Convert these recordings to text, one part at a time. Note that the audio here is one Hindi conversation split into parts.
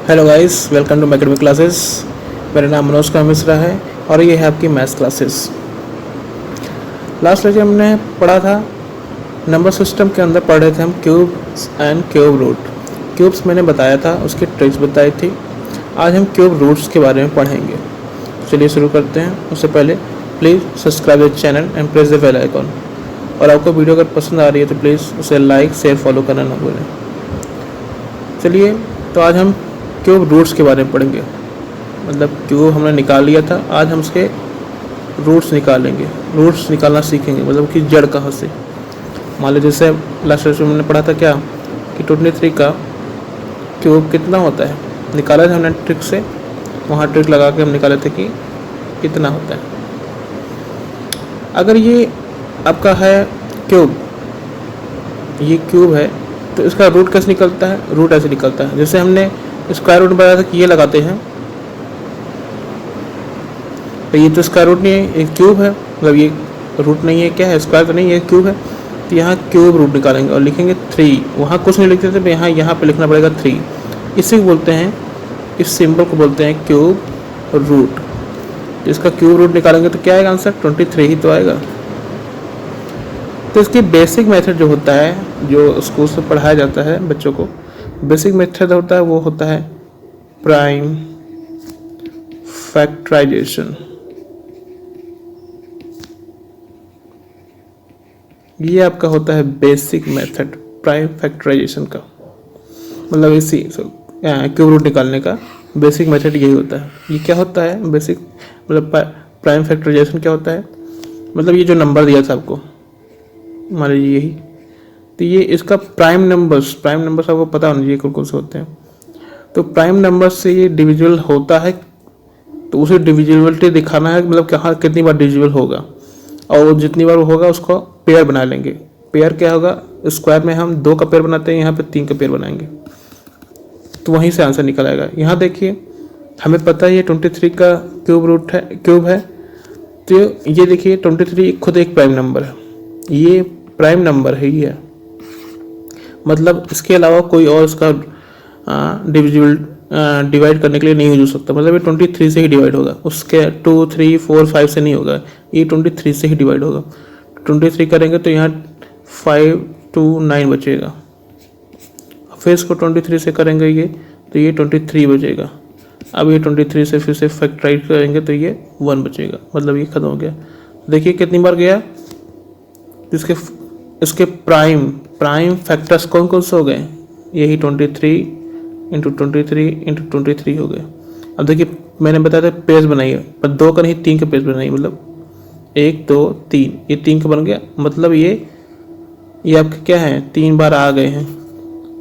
Hello guys, welcome to academic classes. मेरा नाम मनोज कुमार मिश्रा है और ये है आपकी मैथ्स क्लासेस। लास्ट लेक्चर हमने पढ़ा था नंबर सिस्टम के अंदर पढ़ रहे थे हम cubes and cube root. Cubes मैंने बताया था, उसकी ट्रिक्स बताई थी। आज हम क्यूब रूट्स के बारे में पढ़ेंगे। चलिए शुरू करते हैं। उससे पहले please subscribe the channel and press the bell icon. और आपको वीडियो अगर पसंद आ रही है तो प्लीज़ उसे लाइक शेयर फॉलो करना ना भूलें। चलिए, तो आज हम क्यूब रूट्स के बारे में पढ़ेंगे। मतलब क्यूब हमने निकाल लिया था, आज हम उसके रूट्स निकालेंगे, रूट्स निकालना सीखेंगे, मतलब कि जड़ कहाँ से। मान लीजिए जैसे लास्ट लेक्चर में हमने पढ़ा था क्या कि 23 का क्यूब कितना होता है, निकाला था हमने ट्रिक से। वहाँ ट्रिक लगा के हम निकाले थे कि कितना होता है। अगर ये आपका है क्यूब, ये क्यूब है, तो इसका रूट कैसे निकलता है? रूट ऐसे निकलता है जैसे हमने स्क्वायर रूट बताया था कि ये लगाते हैं, तो ये तो स्क्वायर रूट नहीं है, एक क्यूब है, मतलब ये रूट नहीं है, क्या है, स्क्वायर तो नहीं है, क्यूब है। तो यहाँ क्यूब रूट निकालेंगे और लिखेंगे 3। वहाँ कुछ नहीं लिखते थे, तो यहाँ पे लिखना पड़ेगा 3। इसी को बोलते हैं, इस सिंबल को बोलते हैं क्यूब रूट। इसका क्यूब रूट निकालेंगे तो क्या आएगा आंसर? 23 ही तो आएगा। तो इसकी बेसिक मेथड जो होता है, जो स्कूल से पढ़ाया जाता है बच्चों को, बेसिक मेथड होता है वो होता है प्राइम फैक्टराइजेशन। ये आपका होता है बेसिक मेथड प्राइम फैक्टराइजेशन का, मतलब इसी क्यूब रूट निकालने का बेसिक मेथड यही होता है। ये क्या होता है बेसिक, मतलब प्राइम फैक्टराइजेशन क्या होता है? मतलब ये जो नंबर दिया था आपको, मान लीजिए यही, तो ये इसका प्राइम नंबर्स आपको पता होना चाहिए कौन कौन से होते हैं। तो प्राइम नंबर्स से ये डिविजिबल होता है, तो उसे डिविजिबिलिटी दिखाना है, मतलब कहाँ कितनी बार डिविजिबल होगा, और जितनी बार वो होगा उसको पेयर बना लेंगे। पेयर क्या होगा? स्क्वायर में हम 2 का पेयर बनाते हैं, यहाँ पे 3 का पेयर बनाएंगे, तो वहीं से आंसर निकल आएगा। यहाँ देखिए, हमें पता है ये 23 का क्यूब है। तो ये देखिए 23 खुद एक प्राइम नंबर है, ये प्राइम नंबर है ये, मतलब इसके अलावा कोई और इसका डिवाइड करने के लिए नहीं यूज हो सकता। मतलब ये 23 से ही डिवाइड होगा, उसके 2, 3, 4, 5 से नहीं होगा, ये 23 से ही डिवाइड होगा। 23 करेंगे तो यहाँ 5, 2, 9 बचेगा। फिर इसको 23 से करेंगे ये, तो ये 23 बचेगा। अब ये 23 से फिर से फैक्टराइज करेंगे तो ये 1 बचेगा, मतलब ये खत्म हो गया। देखिए कितनी बार गया। इसके प्राइम फैक्टर्स कौन कौन से हो गए? यही 23 इंटू 23 हो गए। अब देखिए मैंने बताया था पेज बनाइए, पर 2 का नहीं 3 का पेज बनाइए, मतलब 1, 2, 3, ये 3 का बन गया। मतलब ये आपके क्या है, 3 बार आ गए हैं।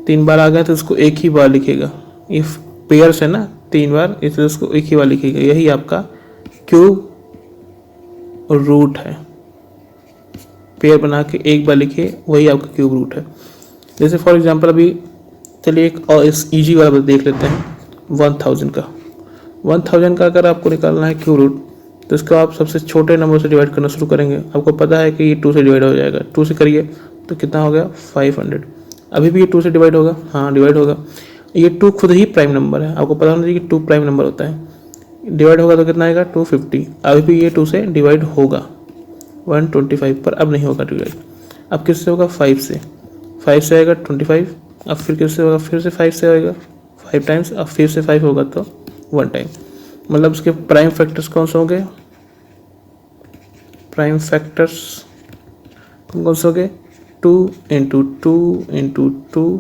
3 बार आ गए तो इसको एक ही बार लिखेगा, ये पेयर्स है ना 3 बार, इसलिए इसको एक ही बार लिखेगा। यही आपका क्यूब रूट है, पेयर बना के एक बार लिखिए, वही आपका क्यूब रूट है। जैसे फॉर एग्जांपल अभी चलिए एक और इस इजी वाला देख लेते हैं, 1000 का। 1000 का अगर आपको निकालना है क्यूब रूट, तो इसको आप सबसे छोटे नंबर से डिवाइड करना शुरू करेंगे। आपको पता है कि ये 2 से डिवाइड हो जाएगा, 2 से करिए तो कितना हो गया 500। अभी भी ये 2 से डिवाइड होगा, हाँ डिवाइड होगा। ये 2 खुद ही प्राइम नंबर है, आपको पता होना चाहिए कि 2 प्राइम नंबर होता है। डिवाइड होगा तो कितना आएगा 250। अभी भी ये 2 से डिवाइड होगा 125 पर, अब नहीं होगा डिवाइड। अब किससे होगा? 5 से। 5 से आएगा 25। अब फिर किससे होगा? फिर से 5 से आएगा 5 टाइम्स। अब फिर से 5 होगा तो 1 टाइम। मतलब उसके प्राइम फैक्टर्स कौन से होंगे? प्राइम फैक्टर्स कौन से होंगे? 2 into 2 into 2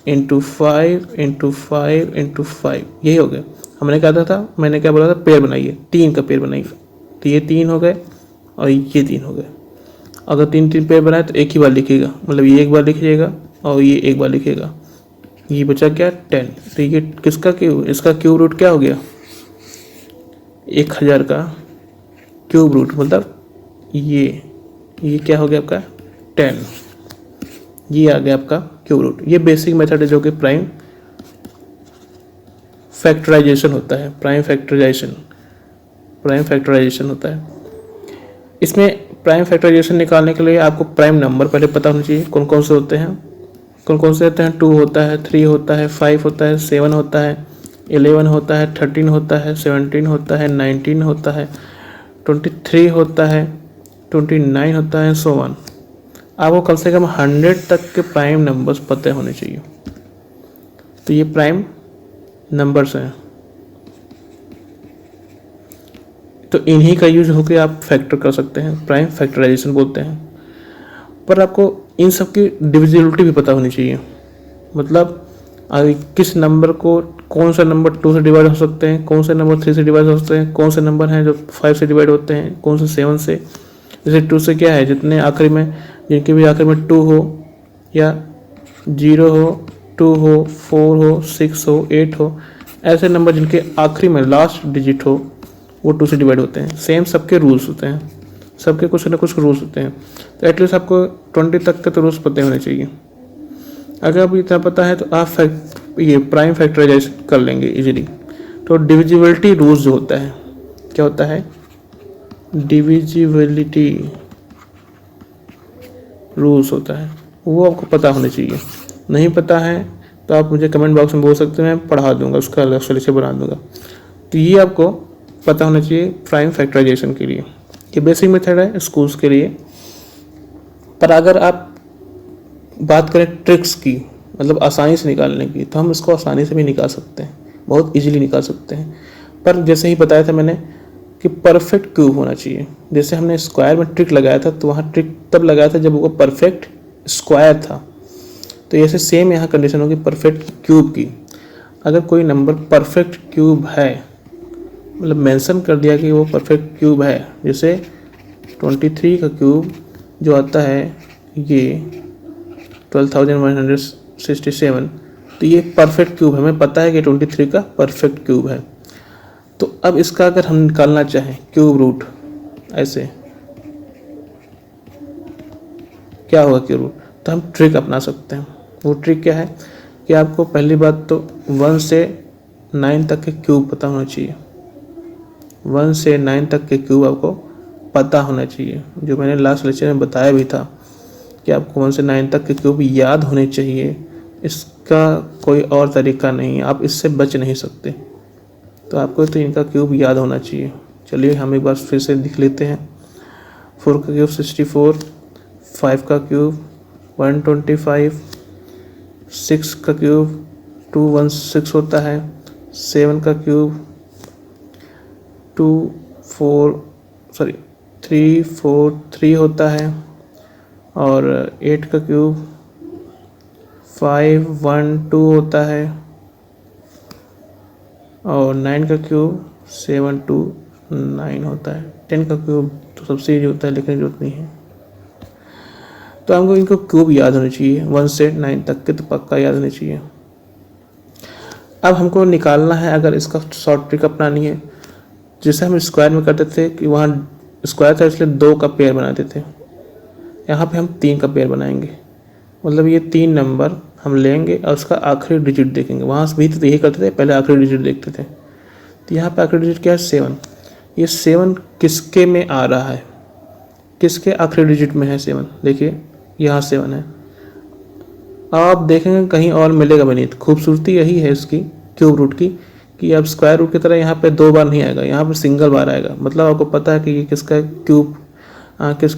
into 5 into 5 into 5, यही हो गया। हमने कहा था, मैंने क्या बोला था? पेयर बनाइए, 3 का पेयर बनाइए। तो ये 3 हो गए और ये 3 हो गए। अगर 3 पेयर बनाए तो एक ही बार लिखिएगा, मतलब ये एक बार लिखिएगा और ये एक बार लिखेगा। ये बचा क्या? 10। तो ये किसका क्यूब? इसका क्यूब रूट क्या हो गया? 1000 का क्यूब रूट, मतलब ये क्या हो गया आपका? 10। ये आ गया आपका क्यूब रूट। ये बेसिक मेथड है जो कि प्राइम फैक्टराइजेशन होता है। प्राइम फैक्टराइजेशन होता है। इसमें प्राइम फैक्टराइजेशन निकालने के लिए आपको प्राइम नंबर पहले पता होना चाहिए कौन कौन से होते हैं। 2 होता है, 3 होता है, 5 होता है, 7 होता है, 11 होता है, 13 होता है, 17 होता है, 19 होता है, 23 होता है, 29 होता है, सो ऑन। आपको कम से कम 100 तक के प्राइम नंबर्स पता होने चाहिए। तो ये प्राइम नंबर्स हैं, तो इन्हीं का यूज होकर आप फैक्टर कर सकते हैं, प्राइम फैक्टराइजेशन बोलते हैं। पर आपको इन सब की डिविजिबिलिटी भी पता होनी चाहिए, मतलब किस नंबर को, कौन सा नंबर 2 से डिवाइड हो सकते हैं, कौन से नंबर 3 से डिवाइड हो सकते हैं, कौन से नंबर हैं जो 5 से डिवाइड होते हैं, कौन से 7 से। जैसे 2 से क्या है, जितने आखिरी में, जिनके भी आखिर में 2 हो या 0 हो, 2 हो, 4 हो, 6 हो, 8 हो, ऐसे नंबर जिनके आखिरी में लास्ट डिजिट हो वो 2 से डिवाइड होते हैं। सेम सबके रूल्स होते हैं, सबके कुछ ना कुछ रूल्स होते हैं। तो एटलीस्ट आपको 20 तक के तो रूल्स पता होने चाहिए। अगर आपको इतना पता है तो आप ये प्राइम फैक्टराइजेशन कर लेंगे इजीली। तो डिविजिबिलिटी रूल्स जो होता है, क्या होता है, डिविजिबिलिटी रूल्स होता है, वो आपको पता होने चाहिए। नहीं पता है तो आप मुझे कमेंट बॉक्स में बोल सकते हैं, मैं पढ़ा दूंगा, उसका अलग सोल्यूशन बना दूंगा। तो ये आपको पता होना चाहिए प्राइम फैक्टराइजेशन के लिए। ये बेसिक मेथड है स्कूल्स के लिए। पर अगर आप बात करें ट्रिक्स की, मतलब आसानी से निकालने की, तो हम इसको आसानी से भी निकाल सकते हैं, बहुत इजीली निकाल सकते हैं। पर जैसे ही बताया था मैंने कि परफेक्ट क्यूब होना चाहिए। जैसे हमने स्क्वायर में ट्रिक लगाया था, तो वहाँ ट्रिक तब लगाया था जब वो परफेक्ट स्क्वायर था। तो ऐसे सेम यहाँ कंडीशन होगी परफेक्ट क्यूब की। अगर कोई नंबर परफेक्ट क्यूब है, मतलब मेंशन कर दिया कि वो परफेक्ट क्यूब है, जैसे 23 का क्यूब जो आता है ये 12,167, तो ये परफेक्ट क्यूब है, हमें पता है कि 23 का परफेक्ट क्यूब है। तो अब इसका अगर हम निकालना चाहें क्यूब रूट, ऐसे क्या होगा क्यूब रूट, तो हम ट्रिक अपना सकते हैं। वो ट्रिक क्या है कि आपको पहली बात तो 1 से 9 तक के क्यूब पता होना चाहिए। 1 से 9 तक के क्यूब आपको पता होना चाहिए, जो मैंने लास्ट लेक्चर में बताया भी था कि आपको 1 से 9 तक के क्यूब याद होने चाहिए। इसका कोई और तरीका नहीं है, आप इससे बच नहीं सकते। तो आपको तो इनका क्यूब याद होना चाहिए। चलिए हम एक बार फिर से लिख लेते हैं। 4 का क्यूब 64, 5 का क्यूब 125, 6 का क्यूब 216 होता है, 7 का क्यूब 343 होता है, और 8 का क्यूब 512 होता है, और 9 का क्यूब 729 होता है। 10 का क्यूब तो सबसे ईजी होता है, लिखने की जरूरत नहीं है। तो हमको इनको क्यूब याद होने चाहिए, 1 से 9 तक के तो पक्का याद होने चाहिए। अब हमको निकालना है, अगर इसका शॉर्ट ट्रिक अपनानी है, जैसे हम स्क्वायर में करते थे कि वहाँ स्क्वायर था इसलिए 2 का पेयर बनाते थे, यहाँ पे हम 3 का पेयर बनाएंगे। मतलब ये 3 नंबर हम लेंगे और उसका आखिरी डिजिट देखेंगे। वहाँ भी तो यही करते थे, पहले आखिरी डिजिट देखते थे। तो यहाँ पे आखिरी डिजिट क्या है, 7। ये 7 किसके में आ रहा है, किसके आखिरी डिजिट में है 7, देखिए यहाँ 7 है। आप देखेंगे कहीं और मिलेगा भी नहीं। तो खूबसूरती यही है इसकी क्यूब रूट की कि अब स्क्वायर रूट की तरह यहाँ पे 2 बार नहीं आएगा, यहाँ पे सिंगल बार आएगा। मतलब आपको पता है कि ये किसका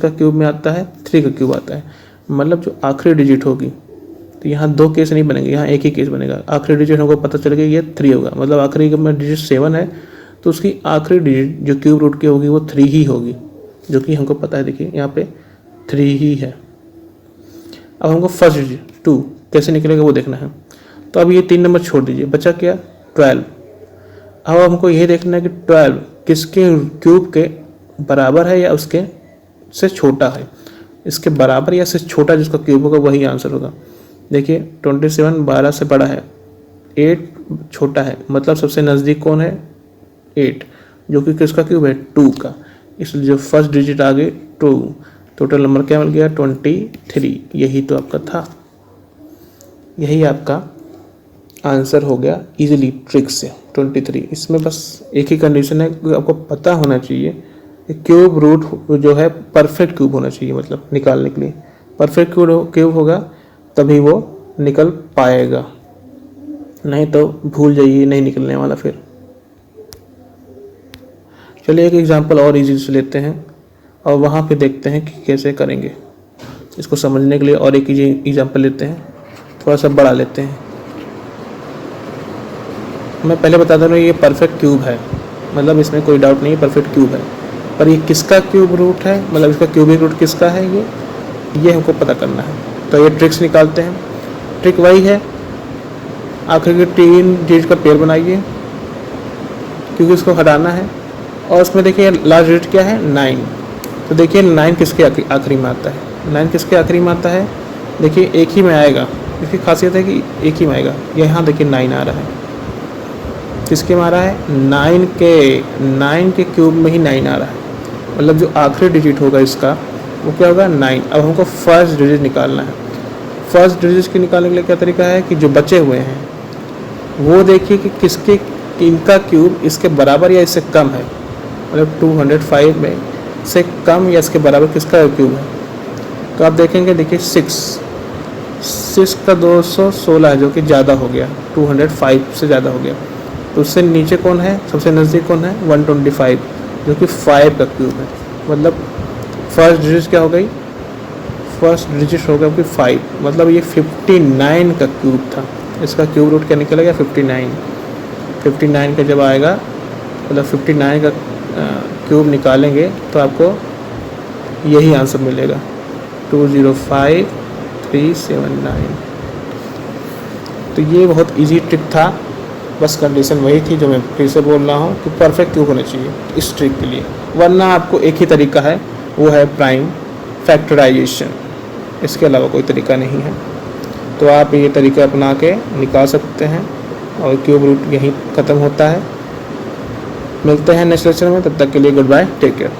क्यूब में आता है, 3 का क्यूब आता है। मतलब जो आखिरी डिजिट होगी, तो यहाँ 2 केस नहीं बनेंगे, यहाँ एक ही केस बनेगा। आखिरी डिजिट हमको पता चल गया ये 3 होगा, मतलब आखिरी में डिजिट 7 है, तो उसकी आखिरी डिजिट जो क्यूब रूट की होगी वो 3 ही होगी, जो कि हमको पता है। देखिए यहाँ पे 3 ही है। अब हमको फर्स्ट डिजिट 2 कैसे निकलेगा वो देखना है। तो अब ये 3 नंबर छोड़ दीजिए, बचा क्या, 12। अब हमको यही देखना है कि 12 किसके क्यूब के बराबर है या उसके से छोटा है। इसके बराबर या से छोटा जिसका क्यूब होगा वही आंसर होगा। देखिए 27 12 से बड़ा है, 8 छोटा है, मतलब सबसे नज़दीक कौन है, 8, जो कि किसका क्यूब है, 2 का। इसलिए जो फर्स्ट डिजिट आ गई 2, टोटल नंबर क्या मिल गया, 23। यही तो आपका था, यही आपका आंसर हो गया इजीली ट्रिक से 23। इसमें बस एक ही कंडीशन है कि आपको पता होना चाहिए कि क्यूब रूट जो है परफेक्ट क्यूब होना चाहिए। मतलब निकालने के लिए परफेक्ट क्यूब होगा तभी वो निकल पाएगा। नहीं तो भूल जाइए, नहीं निकलने वाला फिर। चलिए एक एग्जांपल और इजी से लेते हैं और वहाँ पे देखते हैं कि कैसे करेंगे। इसको समझने के लिए और एक एग्जांपल लेते हैं, थोड़ा सा बड़ा लेते हैं। मैं पहले बता दूँ ये परफेक्ट क्यूब है, मतलब इसमें कोई डाउट नहीं है, परफेक्ट क्यूब है। पर ये किसका क्यूब रूट है, मतलब इसका क्यूबिक रूट किसका है, ये हमको पता करना है। तो ये ट्रिक्स निकालते हैं। ट्रिक वही है, आखिर के 3 डिजिट का पेयर बनाइए क्योंकि इसको हटाना है। और उसमें देखिए लास्ट डिजिट क्या है, 9। तो देखिए 9 किसके आखिरी में आता है, 9 किसके आखिरी में आता है, देखिए एक ही में आएगा। इसकी खासियत है कि एक ही में आएगा। यहाँ देखिए 9 आ रहा है, किसके में आ रहा है, 9 के क्यूब में ही 9 आ रहा है। मतलब जो आखिरी डिजिट होगा इसका वो क्या होगा, 9। अब हमको फर्स्ट डिजिट निकालना है। फर्स्ट डिजिट के निकालने के लिए क्या तरीका है कि जो बचे हुए हैं वो देखिए कि किसके, इनका क्यूब इसके बराबर या इससे कम है, मतलब 205 में से कम या इसके बराबर किसका क्यूब है। तो आप देखेंगे, देखिए 6 का 216 है जो कि ज़्यादा हो गया, 205 से ज़्यादा हो गया। तो उससे नीचे कौन है, सबसे नज़दीक कौन है, 125 जो कि 5 का क्यूब है। मतलब फर्स्ट डिजिट क्या हो गई, फर्स्ट डिजिट हो गया कि 5, मतलब ये 59 का क्यूब था। इसका क्यूब रूट क्या निकलेगा, 59 का जब आएगा, मतलब 59 का क्यूब निकालेंगे तो आपको यही आंसर मिलेगा, 205379। तो ये बहुत इजी ट्रिक था, बस कंडीशन वही थी जो मैं फिर से बोल रहा हूँ कि परफेक्ट क्यूब होना चाहिए इस ट्रिक के लिए। वरना आपको एक ही तरीका है, वो है प्राइम फैक्टराइजेशन, इसके अलावा कोई तरीका नहीं है। तो आप ये तरीका अपना के निकाल सकते हैं और क्यूब रूट यहीं ख़त्म होता है। मिलते हैं नेक्स्ट लेक्चर में, तब तक के लिए गुड बाय, टेक केयर।